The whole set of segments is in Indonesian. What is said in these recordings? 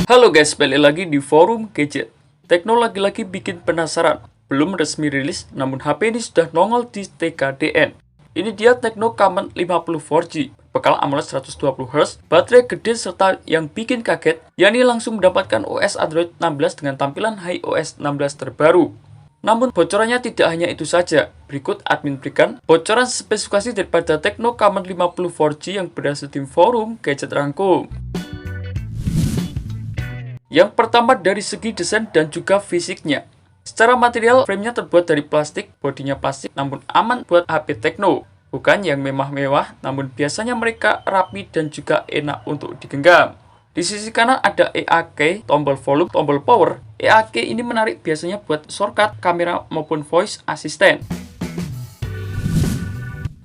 Halo guys, balik lagi di forum gadget. Tekno lagi-lagi bikin penasaran. Belum resmi rilis, namun HP ini sudah nongol di TKDN. Ini dia Tecno Camon 50 4G. Bekal AMOLED 120Hz, baterai gede serta yang bikin kaget, yakni langsung mendapatkan OS Android 16 dengan tampilan iOS 16 terbaru. Namun bocorannya tidak hanya itu saja. Berikut admin berikan bocoran spesifikasi daripada Tecno Camon 50 4G yang berhasil tim forum gadget rangkum. Yang pertama dari segi desain dan juga fisiknya. Secara material, framenya terbuat dari plastik, bodinya plastik namun aman buat HP Tecno. Bukan yang mewah-mewah, namun biasanya mereka rapi dan juga enak untuk digenggam. Di sisi kanan ada EAK, tombol volume, tombol power. EAK ini menarik biasanya buat shortcut, kamera maupun voice assistant.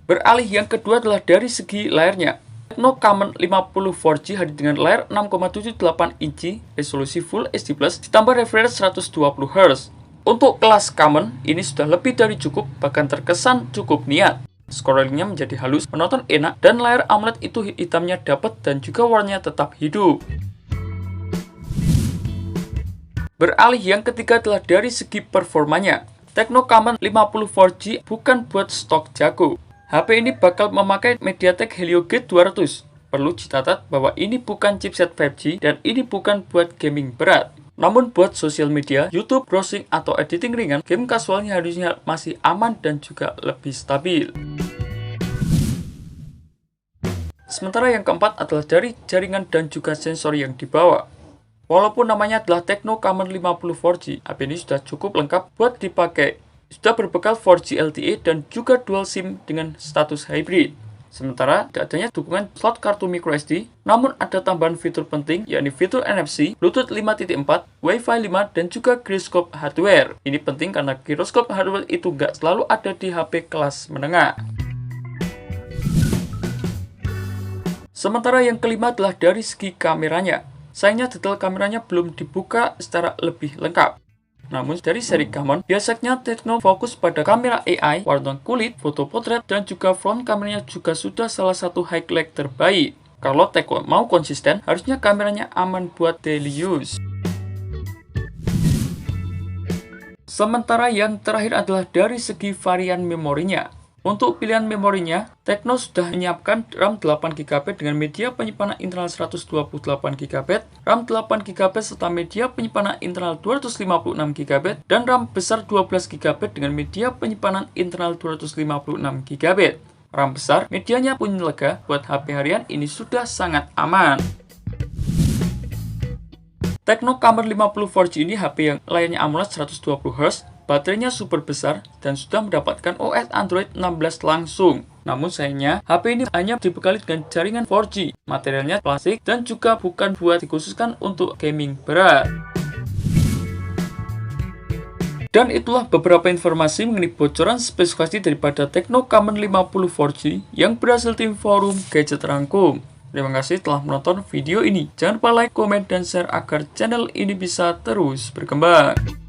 Beralih yang kedua adalah dari segi layarnya. Tecno Camon 50 4G hadir dengan layar 6,78 inci, resolusi Full HD+, ditambah refresh 120Hz. Untuk kelas Camon, ini sudah lebih dari cukup, bahkan terkesan cukup niat. Scrollingnya menjadi halus, menonton enak, dan layar AMOLED itu hitamnya dapat dan juga warnanya tetap hidup. Beralih yang ketiga adalah dari segi performanya. Tecno Camon 50 4G bukan buat stok jago. HP ini bakal memakai MediaTek Helio G200. Perlu dicatat bahwa ini bukan chipset 5G dan ini bukan buat gaming berat. Namun buat sosial media, YouTube, browsing, atau editing ringan, game casualnya harusnya masih aman dan juga lebih stabil. Sementara yang keempat adalah dari jaringan dan juga sensor yang dibawa. Walaupun namanya adalah Tecno Camon 50 4G, HP ini sudah cukup lengkap buat dipakai. Sudah berbekal 4G LTE dan juga dual SIM dengan status hybrid. Sementara tidak adanya dukungan slot kartu microSD, namun ada tambahan fitur penting yakni fitur NFC, Bluetooth 5.4, Wi-Fi 5, dan juga gyroscope hardware. Ini penting karena gyroscope hardware itu nggak selalu ada di HP kelas menengah. Sementara yang kelima adalah dari segi kameranya. Sayangnya detail kameranya belum dibuka secara lebih lengkap. Namun dari seri Camon, biasanya Tecno fokus pada kamera AI, warna kulit, foto potret, dan juga front kameranya juga sudah salah satu highlight terbaik. Kalau Tecno mau konsisten, harusnya kameranya aman buat daily use. Sementara yang terakhir adalah dari segi varian memorinya. Untuk pilihan memorinya, Tecno sudah menyiapkan RAM 8GB dengan media penyimpanan internal 128GB, RAM 8GB serta media penyimpanan internal 256GB, dan RAM besar 12GB dengan media penyimpanan internal 256GB. RAM besar, medianya pun lega, buat HP harian ini sudah sangat aman. Tecno Camon 50 4G ini HP yang layarnya AMOLED 120Hz, baterainya super besar, dan sudah mendapatkan OS Android 16 langsung. Namun sayangnya, HP ini hanya dibekali dengan jaringan 4G, materialnya plastik, dan juga bukan buat dikhususkan untuk gaming berat. Dan itulah beberapa informasi mengenai bocoran spesifikasi daripada Tecno Camon 50 4G yang berhasil tim forum gadget rangkum. Terima kasih telah menonton video ini. Jangan lupa like, komen, dan share agar channel ini bisa terus berkembang.